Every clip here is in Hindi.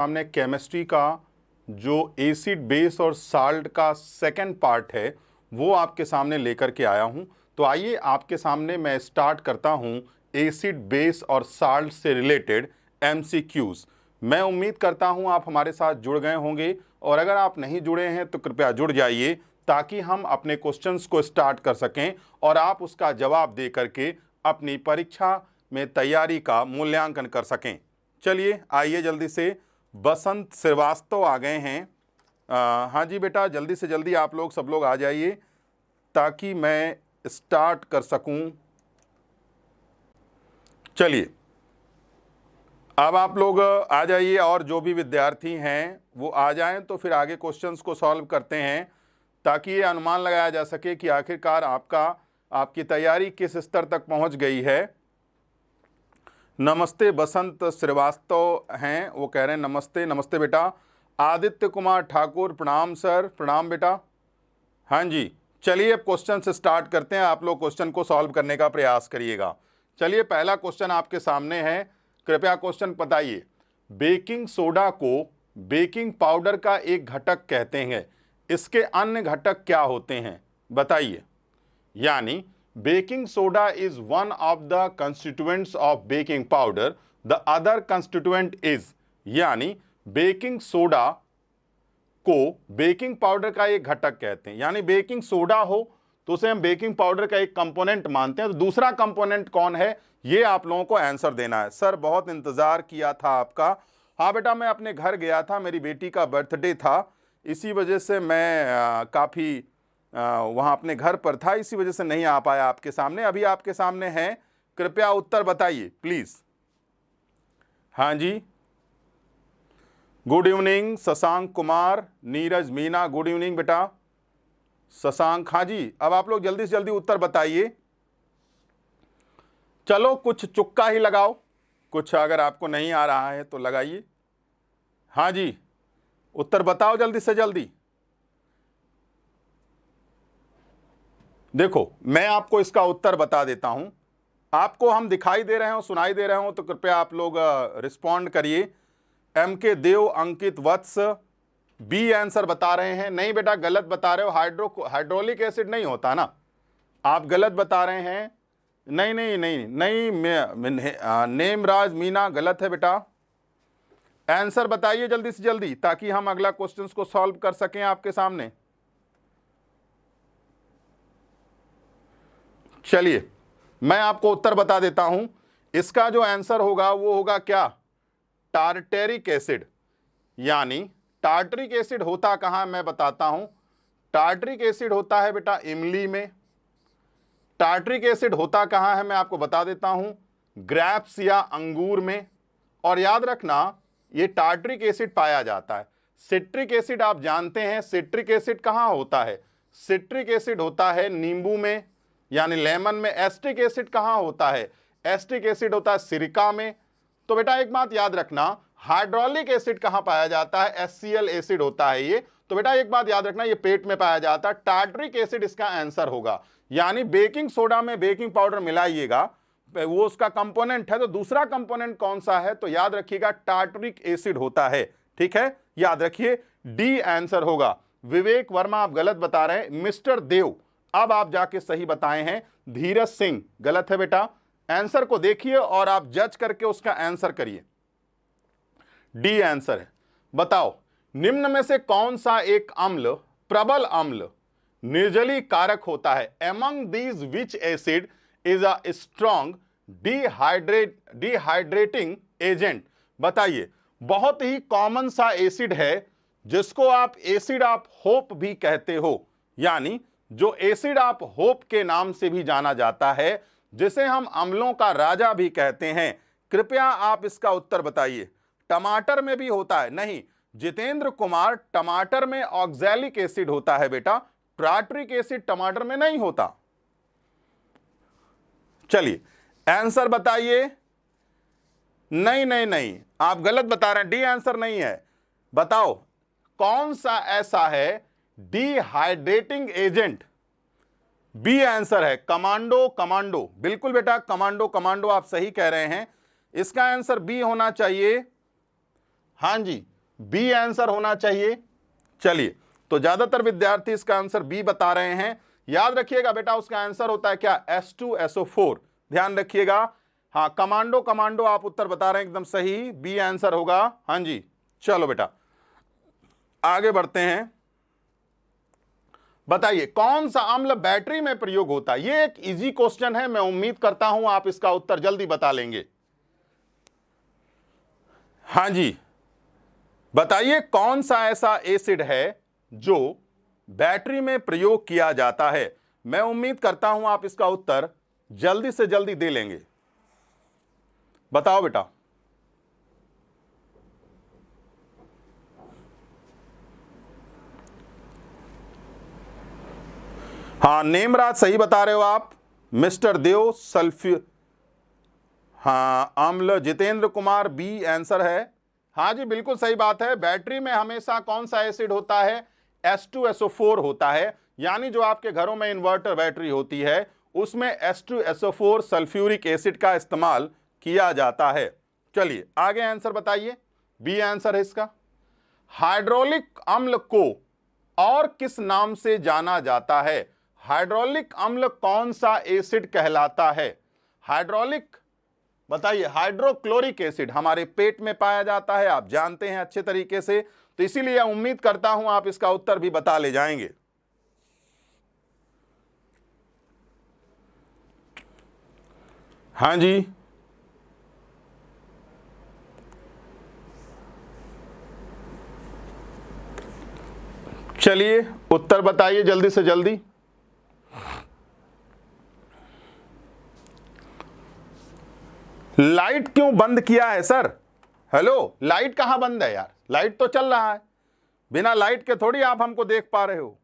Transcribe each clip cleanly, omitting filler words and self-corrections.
सामने केमिस्ट्री का जो एसिड बेस और साल्ट का सेकंड पार्ट है वो आपके सामने लेकर के आया हूं। तो आइए आपके सामने मैं स्टार्ट करता हूं एसिड बेस और साल्ट से रिलेटेड एमसीक्यूज। मैं उम्मीद करता हूं आप हमारे साथ जुड़ गए होंगे, और अगर आप नहीं जुड़े हैं तो कृपया जुड़ जाइए ताकि हम अपने क्वेश्चंस को स्टार्ट कर सकें और आप उसका जवाब दे करके अपनी परीक्षा में तैयारी का मूल्यांकन कर सकें। चलिए आइए, जल्दी से बसंत श्रीवास्तव आ गए हैं। हाँ जी बेटा, जल्दी से जल्दी आप लोग सब लोग आ जाइए ताकि मैं स्टार्ट कर सकूं। चलिए अब आप लोग आ जाइए, और जो भी विद्यार्थी हैं वो आ जाएं तो फिर आगे क्वेश्चंस को सॉल्व करते हैं ताकि ये अनुमान लगाया जा सके कि आखिरकार आपकी तैयारी किस स्तर तक पहुंच गई है। नमस्ते बसंत श्रीवास्तव हैं, वो कह रहे हैं नमस्ते। नमस्ते बेटा। आदित्य कुमार ठाकुर, प्रणाम सर। प्रणाम बेटा। हाँ जी, चलिए अब क्वेश्चन से स्टार्ट करते हैं। आप लोग क्वेश्चन को सॉल्व करने का प्रयास करिएगा। चलिए पहला क्वेश्चन आपके सामने है, कृपया क्वेश्चन बताइए। बेकिंग सोडा को बेकिंग पाउडर का एक घटक कहते हैं, इसके अन्य घटक क्या होते हैं बताइए। यानी baking soda is one of the constituents of baking powder, the other constituent is, यानी बेकिंग सोडा को बेकिंग पाउडर का एक घटक कहते हैं। यानी बेकिंग सोडा हो तो उसे हम बेकिंग पाउडर का एक कंपोनेंट मानते हैं, तो दूसरा कंपोनेंट कौन है ये आप लोगों को आंसर देना है। सर बहुत इंतजार किया था आपका। हाँ बेटा, मैं अपने घर गया था, मेरी बेटी का बर्थडे था, इसी वजह से मैं काफ़ी वहाँ अपने घर पर था, इसी वजह से नहीं आ पाया आपके सामने। अभी आपके सामने है, कृपया उत्तर बताइए प्लीज। हाँ जी, good evening Shashank Kumar, Neeraj Meena, good evening बेटा शशांक। हाँ जी, अब आप लोग जल्दी से जल्दी उत्तर बताइए। चलो कुछ चुक्का ही लगाओ, कुछ अगर आपको नहीं आ रहा है तो लगाइए। हाँ जी, उत्तर बताओ जल्दी से जल्दी। देखो मैं आपको इसका उत्तर बता देता हूं, आपको हम दिखाई दे रहे हो, सुनाई दे रहे हो तो कृपया आप लोग रिस्पॉन्ड करिए। एम के देव, अंकित, वत्स बी आंसर बता रहे हैं। नहीं बेटा गलत बता रहे हो, हाइड्रोलिक एसिड नहीं होता ना, आप गलत बता रहे हैं। नहीं नहीं नहीं नहीं, नेमराज मीना गलत है बेटा। आंसर बताइए जल्दी से जल्दी ताकि हम अगला क्वेश्चन को सॉल्व कर सकें आपके सामने। चलिए मैं आपको उत्तर बता देता हूं, इसका जो आंसर होगा वो होगा क्या, टार्टेरिक एसिड। यानी टार्टरिक एसिड होता कहां मैं बताता हूं। टार्टरिक एसिड होता है बेटा इमली में। टार्टरिक एसिड होता कहां है मैं आपको बता देता हूं, ग्रेप्स या अंगूर में। और याद रखना ये टार्टरिक एसिड पाया जाता है। सिट्रिक एसिड आप जानते हैं, सिट्रिक एसिड कहां होता है, सिट्रिक एसिड होता है नींबू में यानी लेमन में। एस्टिक एसिड कहां होता है, एस्टिक एसिड होता है सिरका में। तो बेटा एक बात याद रखना, हाइड्रोलिक एसिड कहां पाया जाता है, HCl एसिड होता है ये। तो बेटा एक बात याद रखना, ये पेट में पाया जाता है। टार्टरिक एसिड इसका आंसर होगा। यानी बेकिंग सोडा में बेकिंग पाउडर मिलाइएगा, वो उसका कंपोनेंट है, तो दूसरा कंपोनेंट कौन सा है तो याद रखिएगा टार्टरिक एसिड होता है। ठीक है, याद रखिए डी आंसर होगा। विवेक वर्मा आप गलत बता रहे हैं। मिस्टर देव अब आप जाके सही बताए हैं। धीरज सिंह गलत है बेटा। आंसर को देखिए और आप जज करके उसका आंसर करिए। डी आंसर है। बताओ निम्न में से कौन सा एक अम्ल, प्रबल अम्ल, निर्जली कारक होता है। Among these which acid is a strong dehydrating agent. बताइए, बहुत ही कॉमन सा एसिड है जिसको आप एसिड ऑफ होप भी कहते हो। यानी जो एसिड ऑफ होप के नाम से भी जाना जाता है, जिसे हम अम्लों का राजा भी कहते हैं। कृपया आप इसका उत्तर बताइए। टमाटर में भी होता है? नहीं जितेंद्र कुमार, टमाटर में ऑक्सैलिक एसिड होता है बेटा, टार्टरिक एसिड टमाटर में नहीं होता। चलिए आंसर बताइए। नहीं नहीं नहीं, आप गलत बता रहे हैं, डी आंसर नहीं है। बताओ कौन सा ऐसा है डिहाइड्रेटिंग एजेंट। बी आंसर है कमांडो। कमांडो बिल्कुल बेटा, कमांडो कमांडो आप सही कह रहे हैं। इसका आंसर बी होना चाहिए। हां जी, बी आंसर होना चाहिए। चलिए, तो ज्यादातर विद्यार्थी इसका आंसर बी बता रहे हैं। याद रखिएगा बेटा, उसका आंसर होता है क्या? H2SO4। ध्यान रखिएगा। हाँ, कमांडो कमांडो आप उत्तर बता रहे हैं, एकदम सही, बी आंसर होगा। हाँ जी, चलो बेटा आगे बढ़ते हैं। बताइए कौन सा अम्ल बैटरी में प्रयोग होता है? ये एक इजी क्वेश्चन है, मैं उम्मीद करता हूं आप इसका उत्तर जल्दी बता लेंगे। हाँ जी, बताइए कौन सा ऐसा एसिड है जो बैटरी में प्रयोग किया जाता है? मैं उम्मीद करता हूं आप इसका उत्तर जल्दी से जल्दी दे लेंगे। बताओ बेटा। हाँ, नेमराज सही बता रहे हो आप। मिस्टर देव सल्फ्यू, हाँ अम्ल। जितेंद्र कुमार बी आंसर है। हाँ जी, बिल्कुल सही बात है। बैटरी में हमेशा कौन सा एसिड होता है? H2SO4 होता है। यानी जो आपके घरों में इन्वर्टर बैटरी होती है उसमें H2SO4 सल्फ्यूरिक एसिड का इस्तेमाल किया जाता है। चलिए आगे आंसर बताइए। बी आंसर है इसका। हाइड्रोलिक अम्ल को और किस नाम से जाना जाता है? हाइड्रोलिक अम्ल कौन सा एसिड कहलाता है? हाइड्रोलिक, बताइए। हाइड्रोक्लोरिक एसिड हमारे पेट में पाया जाता है, आप जानते हैं अच्छे तरीके से, तो इसीलिए उम्मीद करता हूं आप इसका उत्तर भी बता ले जाएंगे। हाँ जी, चलिए उत्तर बताइए जल्दी से जल्दी। लाइट क्यों बंद किया है सर? हेलो, लाइट कहां बंद है यार? लाइट तो चल रहा है, बिना लाइट के थोड़ी आप हमको देख पा रहे हो।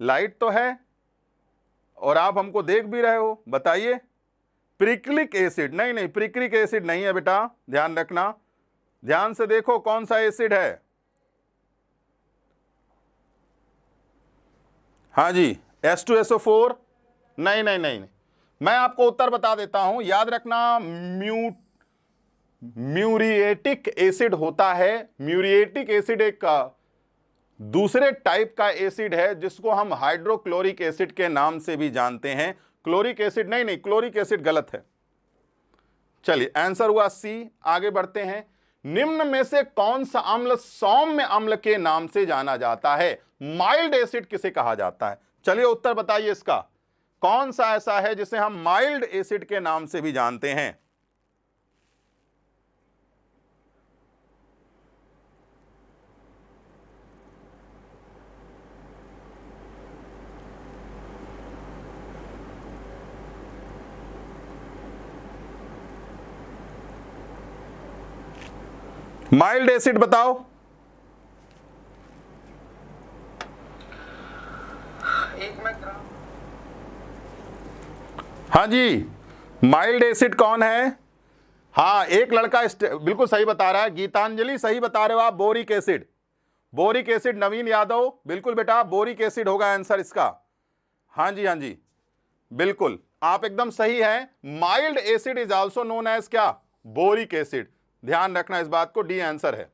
लाइट तो है और आप हमको देख भी रहे हो। बताइए। प्रिक्लिक एसिड, नहीं नहीं, प्रिक्लिक एसिड नहीं है बेटा, ध्यान रखना, ध्यान से देखो कौन सा एसिड है। हाँ जी, H2SO4 नहीं नहीं नहीं नहीं, मैं आपको उत्तर बता देता हूं, याद रखना। म्यूरिएटिक एसिड होता है। म्यूरिएटिक एसिड एक दूसरे टाइप का एसिड है जिसको हम हाइड्रोक्लोरिक एसिड के नाम से भी जानते हैं। क्लोरिक एसिड नहीं नहीं, क्लोरिक एसिड गलत है। चलिए आंसर हुआ सी। आगे बढ़ते हैं। निम्न में से कौन सा अम्ल सौम्य अम्ल के नाम से जाना जाता है? माइल्ड एसिड किसे कहा जाता है? चलिए उत्तर बताइए इसका। कौन सा ऐसा है जिसे हम माइल्ड एसिड के नाम से भी जानते हैं? माइल्ड एसिड बताओ। हाँ जी, माइल्ड एसिड कौन है? हाँ, एक लड़का बिल्कुल सही बता रहा है। गीतांजलि सही बता रहे हो आप, बोरिक एसिड। बोरिक एसिड, नवीन यादव बिल्कुल बेटा, बोरिक एसिड होगा आंसर इसका। हाँ जी हाँ जी, बिल्कुल आप एकदम सही हैं। Mild acid is also known as क्या? Boric acid. ध्यान रखना इस बात को, डी आंसर है।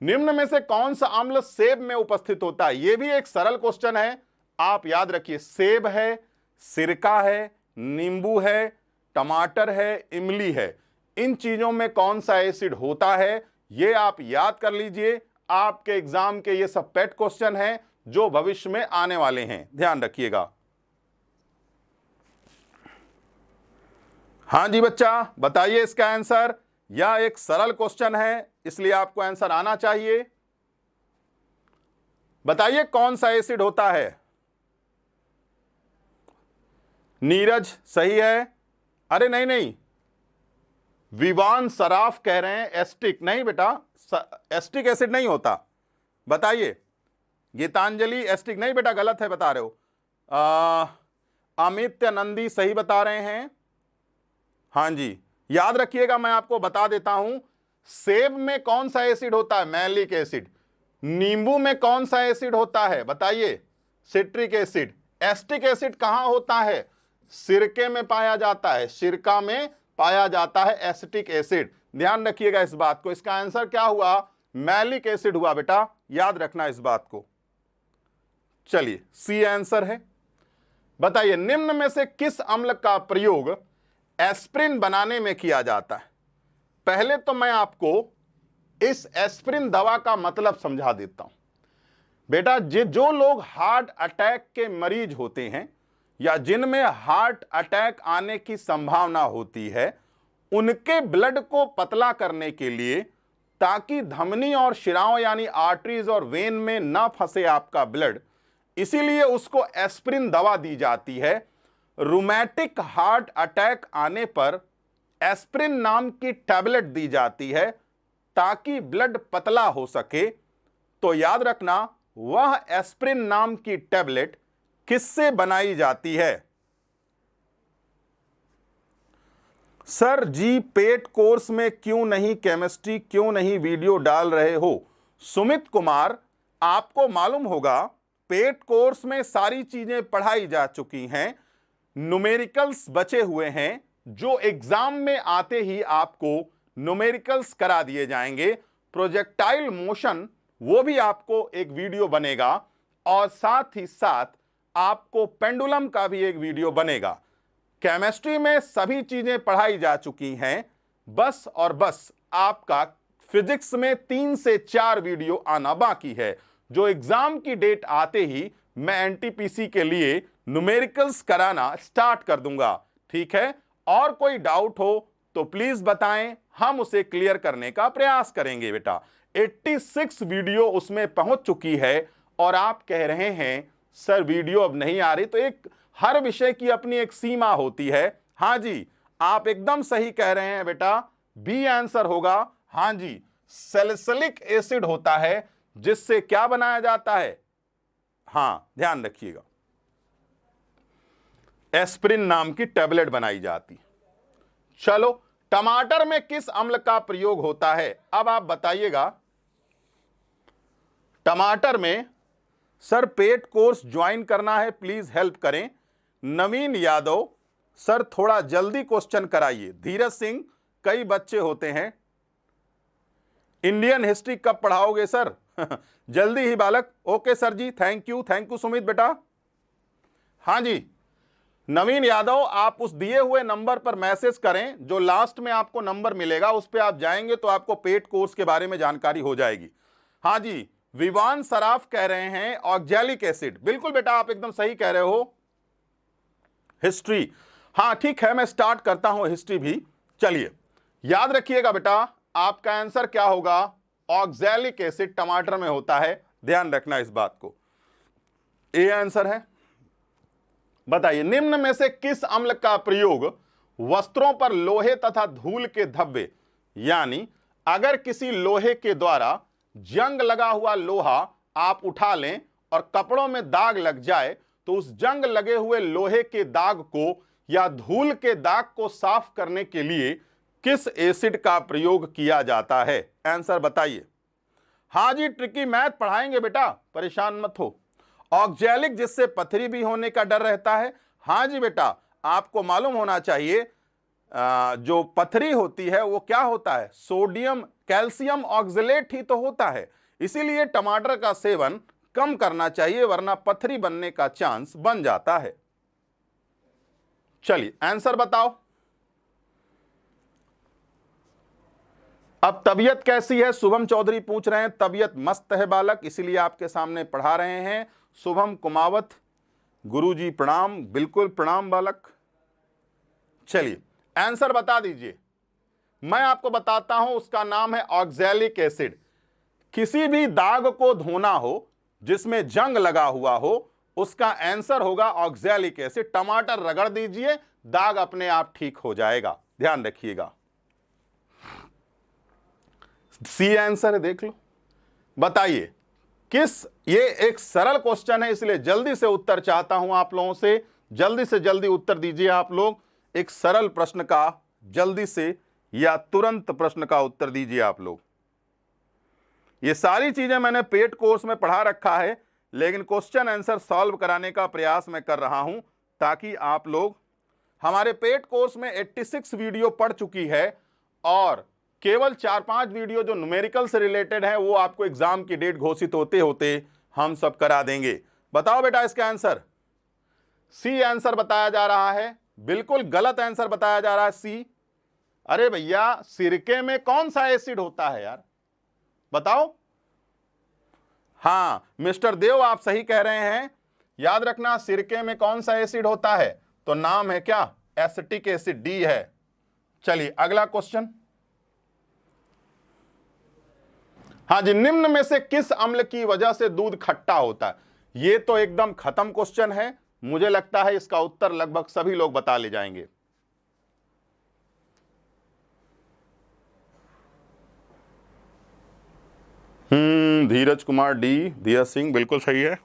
निम्न में से कौन सा अम्ल सेब में उपस्थित होता है? यह भी एक सरल क्वेश्चन है, आप याद रखिए। सेब है, सिरका है, नींबू है, टमाटर है, इमली है, इन चीजों में कौन सा एसिड होता है? यह आप याद कर लीजिए। आपके एग्जाम के ये सब पेट क्वेश्चन हैं जो भविष्य में आने वाले हैं, ध्यान रखिएगा। हाँ जी बच्चा, बताइए इसका आंसर। यह एक सरल क्वेश्चन है, इसलिए आपको आंसर आना चाहिए। बताइए कौन सा एसिड होता है? नीरज सही है। अरे नहीं नहीं, विवान सराफ कह रहे हैं एस्टिक। नहीं बेटा, एस्टिक एसिड नहीं होता। बताइए। गीतांजलि एस्टिक नहीं बेटा, गलत है बता रहे हो। अमित नंदी सही बता रहे हैं। हाँ जी, याद रखिएगा, मैं आपको बता देता हूं। सेब में कौन सा एसिड होता है? Malic acid. नींबू में कौन सा एसिड होता है? बताइए। Citric acid. एस्टिक एसिड कहां होता है? सिरके में पाया जाता है, सिरका में पाया जाता है एसिटिक एसिड। ध्यान रखिएगा इस बात को। इसका आंसर क्या हुआ? मैलिक एसिड हुआ बेटा, याद रखना इस बात को। चलिए सी आंसर है। बताइए निम्न में से किस अम्ल का प्रयोग एस्प्रिन बनाने में किया जाता है? पहले तो मैं आपको इस एस्प्रिन दवा का मतलब समझा देता हूं बेटा। जो लोग हार्ट अटैक के मरीज होते हैं या जिनमें हार्ट अटैक आने की संभावना होती है, उनके ब्लड को पतला करने के लिए, ताकि धमनी और शिराओं यानी आर्टरीज और वेन में ना फंसे आपका ब्लड, इसीलिए उसको एस्प्रिन दवा दी जाती है। रूमेटिक हार्ट अटैक आने पर एस्प्रिन नाम की टैबलेट दी जाती है ताकि ब्लड पतला हो सके। तो याद रखना, वह एस्प्रिन नाम की टैबलेट किससे बनाई जाती है? सर जी पेट कोर्स में क्यों नहीं केमिस्ट्री, क्यों नहीं वीडियो डाल रहे हो? सुमित कुमार, आपको मालूम होगा पेट कोर्स में सारी चीजें पढ़ाई जा चुकी हैं, न्यूमेरिकल्स बचे हुए हैं, जो एग्जाम में आते ही आपको न्यूमेरिकल्स करा दिए जाएंगे। प्रोजेक्टाइल मोशन वो भी आपको एक वीडियो बनेगा, और साथ ही साथ आपको पेंडुलम का भी एक वीडियो बनेगा। केमिस्ट्री में सभी चीजें पढ़ाई जा चुकी हैं, बस और बस आपका फिजिक्स में 3 से 4 वीडियो आना बाकी है, जो एग्जाम की डेट आते ही मैं एनटीपीसी के लिए न्यूमेरिकल्स कराना स्टार्ट कर दूंगा। ठीक है, और कोई डाउट हो तो प्लीज बताएं, हम उसे क्लियर करने का प्रयास करेंगे बेटा। 86 वीडियो उसमें पहुंच चुकी है, और आप कह रहे हैं सर वीडियो अब नहीं आ रही। तो एक हर विषय की अपनी एक सीमा होती है। हां जी, आप एकदम सही कह रहे हैं बेटा, बी आंसर होगा। हां जी, सैलिसिलिक एसिड होता है जिससे क्या बनाया जाता है? हां, ध्यान रखिएगा, एस्प्रिन नाम की टैबलेट बनाई जाती। चलो, टमाटर में किस अम्ल का प्रयोग होता है? अब आप बताइएगा। टमाटर में सर पेट कोर्स ज्वाइन करना है, प्लीज हेल्प करें। नवीन यादव, सर थोड़ा जल्दी क्वेश्चन कराइए। धीरज सिंह, कई बच्चे होते हैं। इंडियन हिस्ट्री कब पढ़ाओगे सर? जल्दी ही बालक। ओके सर जी, थैंक यू सुमित बेटा। हां जी नवीन यादव, आप उस दिए हुए नंबर पर मैसेज करें, जो लास्ट में आपको नंबर मिलेगा उस पर आप जाएंगे तो आपको पेट कोर्स के बारे में जानकारी हो जाएगी। हां जी, विवान सराफ कह रहे हैं ऑक्जेलिक एसिड। बिल्कुल बेटा, आप एकदम सही कह रहे हो। हिस्ट्री, हां ठीक है, मैं स्टार्ट करता हूं हिस्ट्री भी। चलिए याद रखिएगा बेटा, आपका आंसर क्या होगा? ऑक्जेलिक एसिड टमाटर में होता है, ध्यान रखना इस बात को। ए आंसर है। बताइए निम्न में से किस अम्ल का प्रयोग वस्त्रों पर लोहे तथा धूल के धब्बे, यानी अगर किसी लोहे के द्वारा जंग लगा हुआ लोहा आप उठा लें और कपड़ों में दाग लग जाए, तो उस जंग लगे हुए लोहे के दाग को या धूल के दाग को साफ करने के लिए किस एसिड का प्रयोग किया जाता है? आंसर बताइए। हां जी, ट्रिकी मैथ पढ़ाएंगे बेटा, परेशान मत हो। ऑक्जेलिक, जिससे पथरी भी होने का डर रहता है। हां जी बेटा, आपको मालूम होना चाहिए जो पथरी होती है वो क्या होता है? सोडियम कैल्शियम ऑक्जेलेट ही तो होता है। इसीलिए टमाटर का सेवन कम करना चाहिए, वरना पथरी बनने का चांस बन जाता है। चलिए आंसर बताओ। अब तबीयत कैसी है? शुभम चौधरी पूछ रहे हैं। तबीयत मस्त है बालक, इसीलिए आपके सामने पढ़ा रहे हैं। शुभम कुमावत, गुरुजी प्रणाम। बिल्कुल प्रणाम बालक। चलिए आंसर बता दीजिए। मैं आपको बताता हूं, उसका नाम है ऑक्जेलिक एसिड। किसी भी दाग को धोना हो जिसमें जंग लगा हुआ हो, उसका आंसर होगा ऑक्जेलिक एसिड। टमाटर रगड़ दीजिए, दाग अपने आप ठीक हो जाएगा, ध्यान रखिएगा। सी आंसर है, देख लो। बताइए किस, ये एक सरल क्वेश्चन है, इसलिए जल्दी से उत्तर चाहता हूं आप लोगों से। जल्दी से जल्दी उत्तर दीजिए आप लोग। एक सरल प्रश्न का जल्दी से या तुरंत प्रश्न का उत्तर दीजिए आप लोग। ये सारी चीजें मैंने पेट कोर्स में पढ़ा रखा है, लेकिन क्वेश्चन आंसर सॉल्व कराने का प्रयास मैं कर रहा हूं, ताकि आप लोग, हमारे पेट कोर्स में 86 वीडियो पढ़ चुकी है, और केवल 4-5 वीडियो जो न्यूमेरिकल से रिलेटेड है वो आपको एग्जाम की डेट घोषित होते होते हम सब करा देंगे। बताओ बेटा इसका आंसर। सी आंसर बताया जा रहा है, बिल्कुल गलत आंसर बताया जा रहा है सी। अरे भैया सिरके में कौन सा एसिड होता है यार, बताओ। हाँ मिस्टर देव आप सही कह रहे हैं, याद रखना सिरके में कौन सा एसिड होता है, तो नाम है क्या, एसिटिक एसिड, डी है। चलिए अगला क्वेश्चन। हाँ जी, निम्न में से किस अम्ल की वजह से दूध खट्टा होता है। ये तो एकदम खत्म क्वेश्चन है, मुझे लगता है इसका उत्तर लगभग सभी लोग बता ले जाएंगे। धीरज कुमार डी, धीरज सिंह बिल्कुल सही है।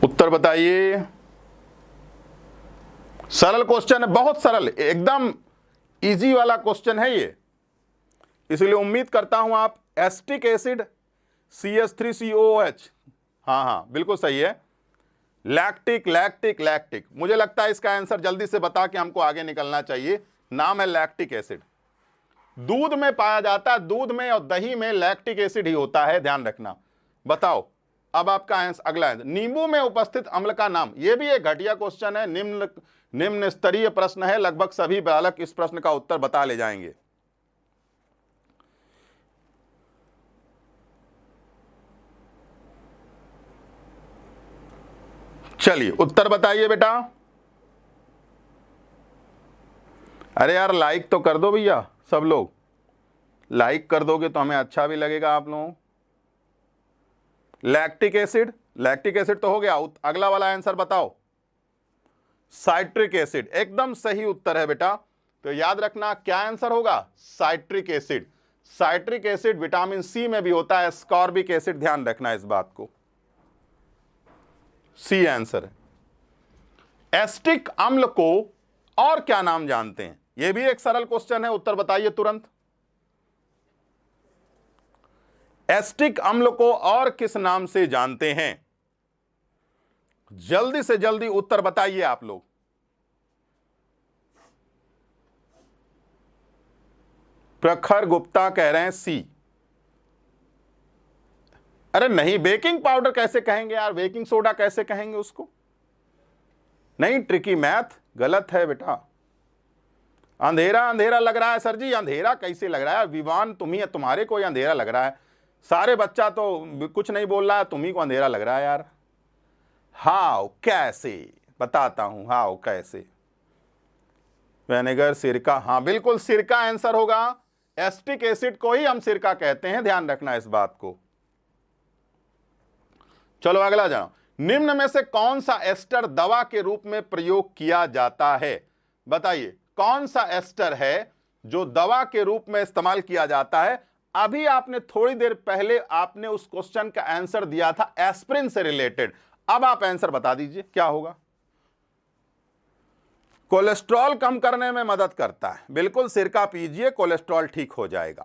उत्तर बताइए। सरल क्वेश्चन है, बहुत सरल, एकदम इजी वाला क्वेश्चन है ये, इसलिए उम्मीद करता हूं आप एसिटिक एसिड CH3COOH, हाँ बिल्कुल सही है। लैक्टिक लैक्टिक लैक्टिक, मुझे लगता है इसका आंसर जल्दी से बता के हमको आगे निकलना चाहिए। नाम है लैक्टिक एसिड, दूध में पाया जाता है, दूध में और दही में लैक्टिक एसिड ही होता है, ध्यान रखना। बताओ अब आपका आंसर अगला है, नींबू में उपस्थित अम्ल का नाम। यह भी एक घटिया क्वेश्चन है, निम्न स्तरीय प्रश्न है, लगभग सभी बालक इस प्रश्न का उत्तर बता ले जाएंगे। चलिए उत्तर बताइए बेटा। अरे यार लाइक तो कर दो भैया, सब लोग लाइक कर दोगे तो हमें अच्छा भी लगेगा आप लोगों। लैक्टिक एसिड, लैक्टिक एसिड तो हो गया, अगला वाला आंसर बताओ। साइट्रिक एसिड एकदम सही उत्तर है बेटा, तो याद रखना क्या आंसर होगा, citric acid. Citric acid vitamin C में भी होता है, स्कॉर्बिक एसिड, ध्यान रखना इस बात को, सी आंसर है। एसिटिक अम्ल को और क्या नाम जानते हैं, यह भी एक सरल क्वेश्चन है, उत्तर बताइए तुरंत। एसिटिक अम्ल को और किस नाम से जानते हैं, जल्दी से जल्दी उत्तर बताइए आप लोग। प्रखर गुप्ता कह रहे हैं सी। अरे नहीं, बेकिंग पाउडर कैसे कहेंगे यार, बेकिंग सोडा कैसे कहेंगे उसको, नहीं, ट्रिकी मैथ गलत है बेटा। अंधेरा अंधेरा लग रहा है सर जी, अंधेरा कैसे लग रहा है, विवान तुम ही है, तुम्हारे को अंधेरा लग रहा है, सारे बच्चा तो कुछ नहीं बोल रहा है, तुम्ही को अंधेरा लग रहा है यार। हाउ कैसे, बताता हूं हाउ कैसे। विनेगर, सिरका, हाँ बिल्कुल सिरका आंसर होगा, एसिटिक एसिड को ही हम सिरका कहते हैं, ध्यान रखना इस बात को। चलो अगला जाओ, निम्न में से कौन सा एस्टर दवा के रूप में प्रयोग किया जाता है, बताइए कौन सा एस्टर है जो दवा के रूप में इस्तेमाल किया जाता है। अभी आपने थोड़ी देर पहले आपने उस क्वेश्चन का आंसर दिया था एस्प्रिन से रिलेटेड, अब आप आंसर बता दीजिए क्या होगा। कोलेस्ट्रॉल कम करने में मदद करता है, बिल्कुल सिरका पीजिए, कोलेस्ट्रॉल ठीक हो जाएगा।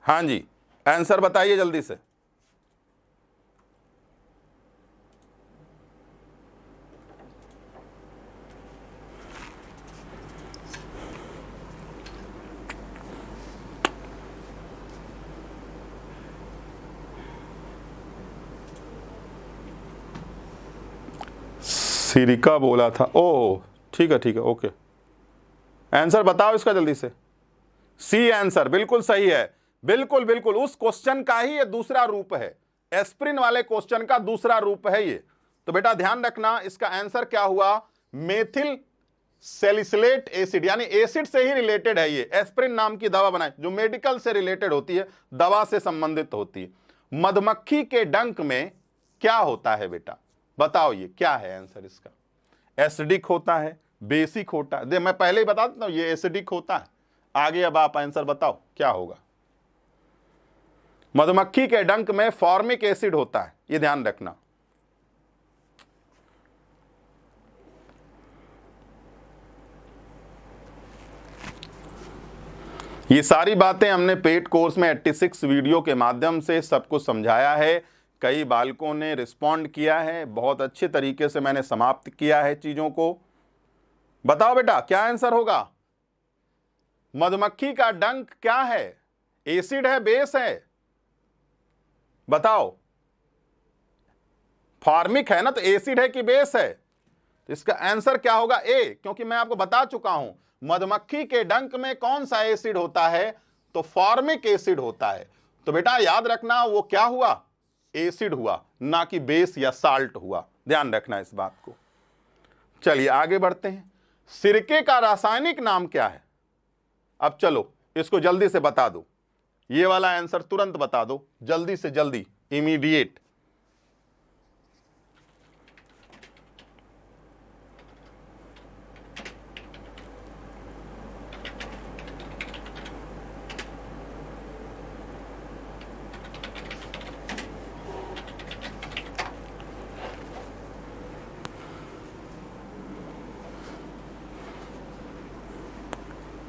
हां जी आंसर बताइए जल्दी से। सिरिका बोला था, ओह ठीक है ओके, आंसर बताओ इसका जल्दी से। सी आंसर बिल्कुल सही है, बिल्कुल बिल्कुल उस क्वेश्चन का ही ये दूसरा रूप है, एस्प्रिन वाले क्वेश्चन का दूसरा रूप है ये। तो बेटा ध्यान रखना इसका आंसर क्या हुआ, मेथिल सैलिसिलेट एसिड, यानी एसिड से ही रिलेटेड है ये। एस्प्रिन नाम की दवा बनाई जो मेडिकल से रिलेटेड होती है, दवा से संबंधित होती है। मधुमक्खी के डंक में क्या होता है बेटा, बताओ ये क्या है आंसर इसका। एसिडिक होता है, बेसिक होता है, मैं पहले ही बता देता हूं ये एसिडिक होता है। आगे अब आप आंसर बताओ क्या होगा। मधुमक्खी के डंक में फॉर्मिक एसिड होता है, ये ध्यान रखना। ये सारी बातें हमने पेड कोर्स में 86 वीडियो के माध्यम से सब कुछ समझाया है। कई बालकों ने रिस्पॉन्ड किया है, बहुत अच्छे तरीके से मैंने समाप्त किया है चीजों को। बताओ बेटा क्या आंसर होगा? मधुमक्खी का डंक क्या है? एसिड है, बेस है? बताओ। फॉर्मिक है ना, तो एसिड है कि बेस है? तो इसका आंसर क्या होगा? ए, क्योंकि मैं आपको बता चुका हूं मधुमक्खी के डंक में कौन सा एसिड होता है, तो फॉर्मिक एसिड होता है। तो बेटा याद रखना वो क्या हुआ? एसिड हुआ, ना कि बेस या साल्ट हुआ। ध्यान रखना इस बात को। चलिए आगे बढ़ते हैं। सिरके का रासायनिक नाम क्या है? अब चलो इसको जल्दी से बता दो, ये वाला आंसर तुरंत बता दो, जल्दी से जल्दी, इमीडिएट।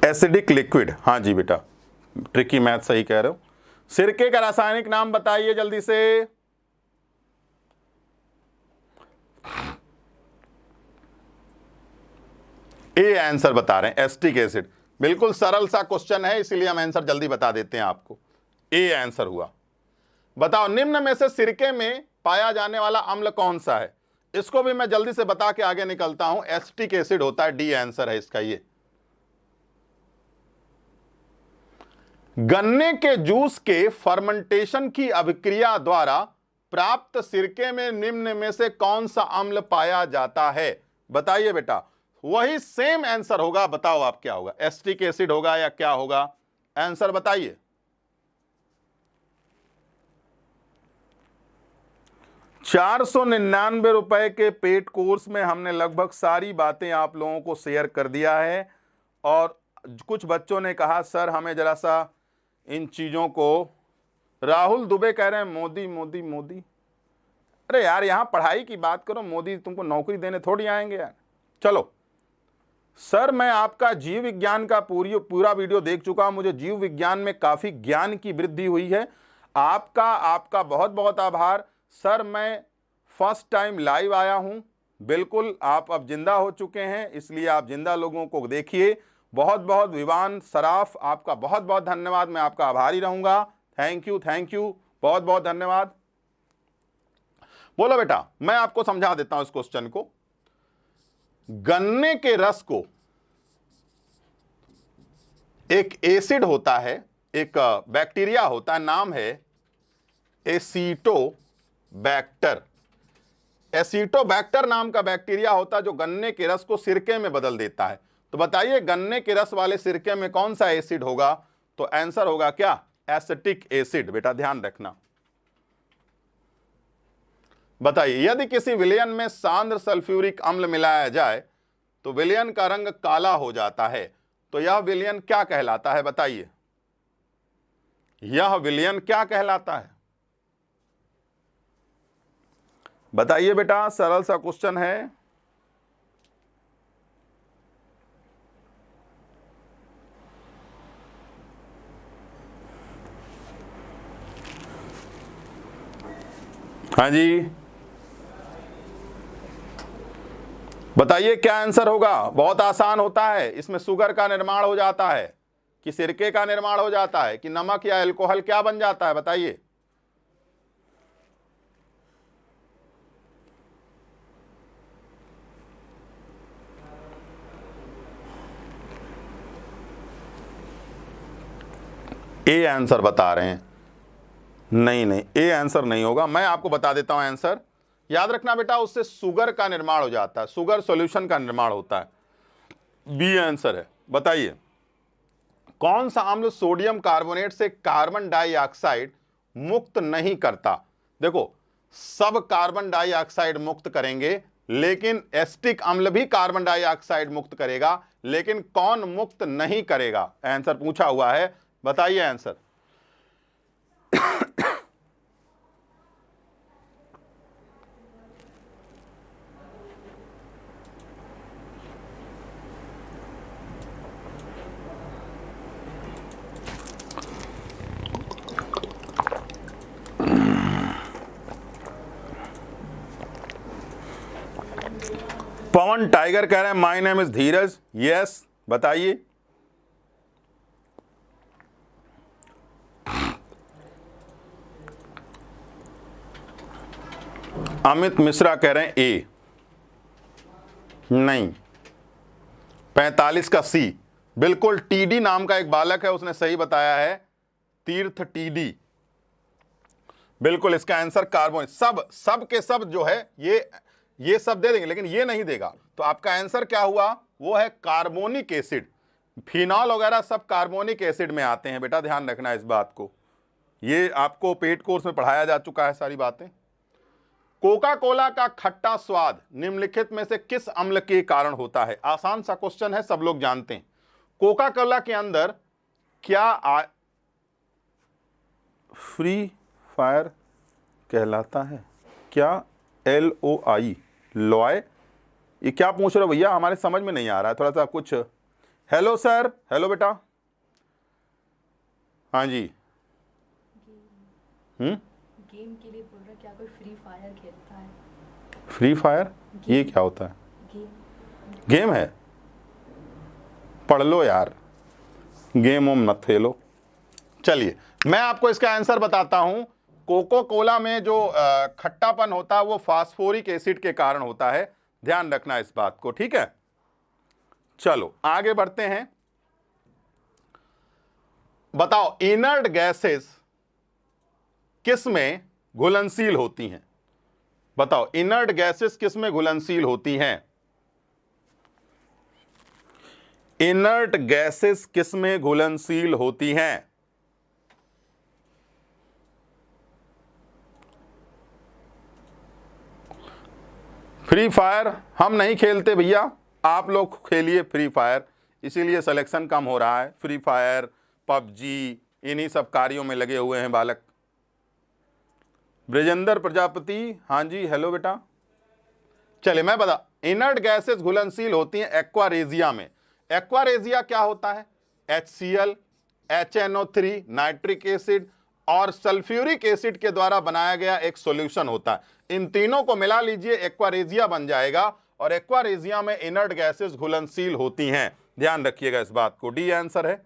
Acidic liquid. हाँ जी बेटा, ट्रिकी मैथ सही कह रहे हो। सिरके का रासायनिक नाम बताइए जल्दी से। ए आंसर बता रहे हैं, एसिटिक एसिड। बिल्कुल सरल सा क्वेश्चन है, इसीलिए हम आंसर जल्दी बता देते हैं आपको। ए आंसर हुआ। बताओ निम्न में से सिरके में पाया जाने वाला अम्ल कौन सा है? इसको भी मैं जल्दी से बता के आगे निकलता हूं। एसिटिक एसिड होता है, डी आंसर है इसका। ये गन्ने के जूस के फर्मेंटेशन की अभिक्रिया द्वारा प्राप्त सिरके में निम्न में से कौन सा अम्ल पाया जाता है? बताइए बेटा। वही सेम आंसर होगा, बताओ आप क्या होगा? एसिटिक एसिड होगा या क्या होगा? आंसर बताइए। ₹499 के पेड कोर्स में हमने लगभग सारी बातें आप लोगों को शेयर कर दिया है। और कुछ बच्चों ने कहा सर हमें जरा सा इन चीजों को, राहुल दुबे कह रहे हैं मोदी मोदी मोदी। अरे यार यहां पढ़ाई की बात करो, मोदी तुमको नौकरी देने थोड़ी आएंगे यार। चलो सर, मैं आपका जीव विज्ञान का पूरा वीडियो देख चुका हूं, मुझे जीव विज्ञान में काफी ज्ञान की वृद्धि हुई है। आपका बहुत बहुत आभार सर। मैं फर्स्ट टाइम लाइव आया हूं, बिल्कुल आप अब जिंदा हो चुके हैं, इसलिए आप जिंदा लोगों को देखिए। बहुत बहुत विवान सराफ, आपका बहुत बहुत धन्यवाद, मैं आपका आभारी रहूंगा। थैंक यू, बहुत बहुत धन्यवाद। बोलो बेटा, मैं आपको समझा देता हूं इस क्वेश्चन को। गन्ने के रस को, एक एसिड होता है, एक बैक्टीरिया होता है, नाम है एसीटोबैक्टर। एसीटोबैक्टर नाम का बैक्टीरिया होता है जो गन्ने के रस को सिरके में बदल देता है। तो बताइए गन्ने के रस वाले सिरके में कौन सा एसिड होगा? तो आंसर होगा क्या? Acetic acid. बेटा ध्यान रखना। बताइए यदि किसी विलयन में सांद्र सल्फ्यूरिक अम्ल मिलाया जाए तो विलयन का रंग काला हो जाता है, तो यह विलयन क्या कहलाता है? बताइए यह विलयन क्या कहलाता है? बताइए बेटा, सरल सा क्वेश्चन है। हाँ जी बताइए क्या आंसर होगा? बहुत आसान होता है, इसमें शुगर का निर्माण हो जाता है कि सिरके का निर्माण हो जाता है कि नमक या अल्कोहल क्या बन जाता है? बताइए। ए आंसर बता रहे हैं। नहीं, ए आंसर नहीं होगा, मैं आपको बता देता हूं आंसर। याद रखना बेटा, उससे शुगर का निर्माण हो जाता है, शुगर सॉल्यूशन का निर्माण होता है। बी आंसर है। बताइए कौन सा अम्ल सोडियम कार्बोनेट से कार्बन डाइऑक्साइड मुक्त नहीं करता? देखो सब कार्बन डाइऑक्साइड मुक्त करेंगे, लेकिन एसिटिक अम्ल भी कार्बन डाइऑक्साइड मुक्त करेगा, लेकिन कौन मुक्त नहीं करेगा? आंसर पूछा हुआ है, बताइए आंसर। पवन टाइगर कह रहे हैं my name is Dheeraj. Yes, बताइए। अमित मिश्रा कह रहे हैं ए। नहीं, 45 का सी। बिल्कुल, टीडी नाम का एक बालक है, उसने सही बताया है, तीर्थ टीडी। बिल्कुल इसका आंसर कार्बोनिक। सब के सब जो है ये सब दे देंगे, लेकिन ये नहीं देगा। तो आपका आंसर क्या हुआ? वो है कार्बोनिक एसिड। फिनॉल वगैरह सब कार्बोनिक एसिड में आते हैं बेटा, ध्यान रखना इस बात को। ये आपको पेड कोर्स में पढ़ाया जा चुका है सारी बातें। कोका कोला का खट्टा स्वाद निम्नलिखित में से किस अम्ल के कारण होता है? आसान सा क्वेश्चन है, सब लोग जानते हैं। कोका कोला के अंदर क्या फ्री फायर कहलाता है? क्या LOI लॉय? ये क्या पूछ रहे हो भैया, हमारे समझ में नहीं आ रहा है, थोड़ा सा कुछ। हेलो सर, हेलो बेटा। हाँ जी। गेम के लिए बोल रहा, क्या कोई फ्री फायर खेलता है? फ्री फायर ये क्या होता है? गेम है? पढ़ लो यार, गेम ओम मत खेलो। चलिए मैं आपको इसका आंसर बताता हूं। कोको कोला में जो खट्टापन होता है वो फास्फोरिक एसिड के कारण होता है, ध्यान रखना इस बात को, ठीक है। चलो आगे बढ़ते हैं। बताओ इनर्ट गैसेस किस में घुलनशील होती हैं? बताओ इनर्ट गैसेस किस में घुलनशील होती हैं? इनर्ट गैसेस किस में घुलनशील होती हैं? फ्री फायर हम नहीं खेलते भैया, आप लोग खेलिए फ्री फायर, इसीलिए सिलेक्शन कम हो रहा है। फ्री फायर, पबजी, इन्हीं सब कार्यों में लगे हुए हैं बालक। ब्रजेंद्र प्रजापति, हाँ जी, हेलो बेटा। चलिए मैं बता, इनर्ट गैसेस घुलनशील होती हैं एक्वारेजिया में। एक्वारेजिया क्या होता है? HCl, HNO3, नाइट्रिक एसिड और सल्फ्यूरिक एसिड के द्वारा बनाया गया एक सॉल्यूशन होता है। इन तीनों को मिला लीजिए, एक्वारेजिया बन जाएगा, और एक्वारेजिया में इनर्ट गैसेस घुलनशील होती हैं, ध्यान रखिएगा इस बात को। डी आंसर है।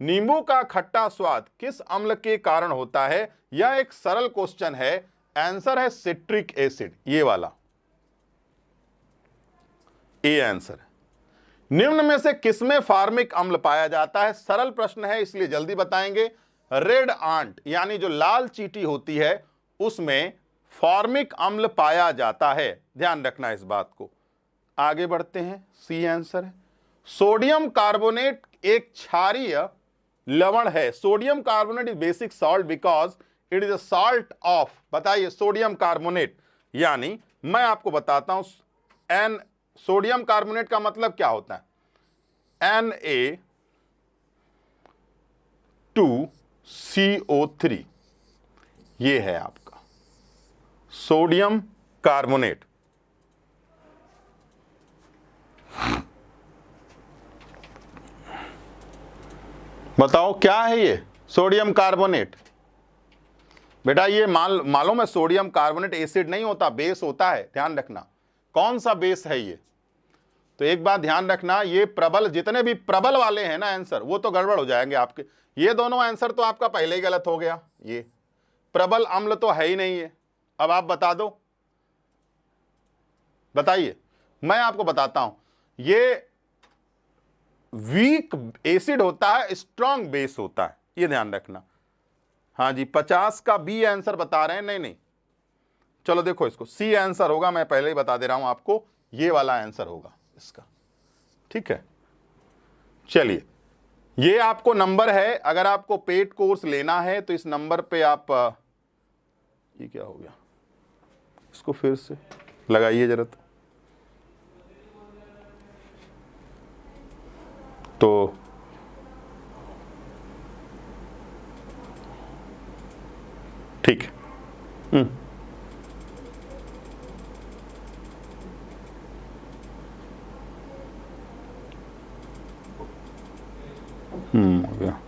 नींबू का खट्टा स्वाद किस अम्ल के कारण होता है? यह एक सरल क्वेश्चन है, आंसर है सिट्रिक एसिड, ये वाला ए आंसर है। निम्न में से किसमें फार्मिक अम्ल पाया जाता है? सरल प्रश्न है इसलिए जल्दी बताएंगे। रेड आंट यानी जो लाल चींटी होती है उसमें फार्मिक अम्ल पाया जाता है, ध्यान रखना इस बात को। आगे बढ़ते हैं, सी आंसर है। सोडियम कार्बोनेट एक क्षारीय लवण है। Sodium carbonate is basic salt because it is a salt of, बताइए सोडियम कार्बोनेट, यानी मैं आपको बताता हूं एन सोडियम कार्बोनेट का मतलब क्या होता है? Na2CO3, ये है आपका सोडियम कार्बोनेट। बताओ क्या है ये सोडियम कार्बोनेट? बेटा ये मालूम है, सोडियम कार्बोनेट एसिड नहीं होता, बेस होता है, ध्यान रखना। कौन सा बेस है ये? तो एक बात ध्यान रखना, ये प्रबल, जितने भी प्रबल वाले हैं ना आंसर, वो तो गड़बड़ हो जाएंगे आपके। ये दोनों आंसर तो आपका पहले ही गलत हो गया। ये प्रबल अम्ल तो है ही नहीं है। अब आप बता दो, बताइए, मैं आपको बताता हूं। ये वीक एसिड होता है, स्ट्रॉन्ग बेस होता है, ये ध्यान रखना। हाँ जी, 50 का बी आंसर बता रहे हैं। नहीं, चलो देखो इसको, सी आंसर होगा, मैं पहले ही बता दे रहा हूं आपको, ये वाला आंसर होगा इसका, ठीक है। चलिए, ये आपको नंबर है, अगर आपको पेड कोर्स लेना है तो इस नंबर पे आप, ये क्या हो गया, इसको फिर से लगाइए जरा, तो ठीक है। हो गया,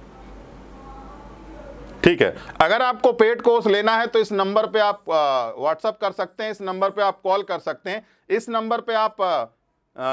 ठीक है। अगर आपको पेड कोर्स लेना है तो इस नंबर पे आप व्हाट्सअप कर सकते हैं, इस नंबर पे आप कॉल कर सकते हैं, इस नंबर पे आप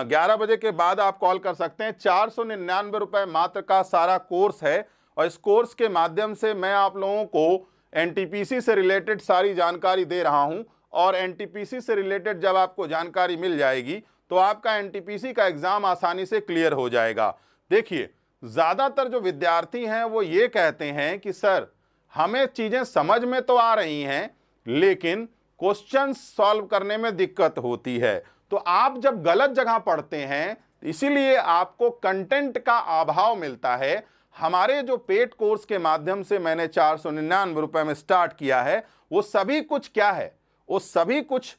11 बजे के बाद आप कॉल कर सकते हैं। 499 रुपये मात्र का सारा कोर्स है और इस कोर्स के माध्यम से मैं आप लोगों को एनटीपीसी से रिलेटेड सारी जानकारी दे रहा हूं और एनटीपीसी से रिलेटेड जब आपको जानकारी मिल जाएगी तो आपका एनटीपीसी का एग्जाम आसानी से क्लियर हो जाएगा। देखिए, ज़्यादातर जो विद्यार्थी हैं वो ये कहते हैं कि सर हमें चीज़ें समझ में तो आ रही हैं लेकिन क्वेश्चन सॉल्व करने में दिक्कत होती है। तो आप जब गलत जगह पढ़ते हैं इसीलिए आपको कंटेंट का अभाव मिलता है। हमारे जो पेड कोर्स के माध्यम से मैंने 499 रुपये में स्टार्ट किया है वो सभी कुछ क्या है, वो सभी कुछ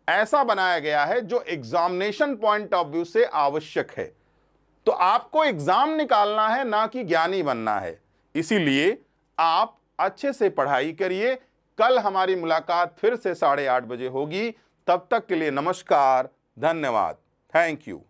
ऐसा बनाया गया है जो एग्जामिनेशन पॉइंट ऑफ व्यू से आवश्यक है। तो आपको एग्जाम निकालना है ना कि ज्ञानी बनना है, इसीलिए आप अच्छे से पढ़ाई करिए। कल हमारी मुलाकात फिर से 8:30 बजे होगी। तब तक के लिए नमस्कार, धन्यवाद, थैंक यू।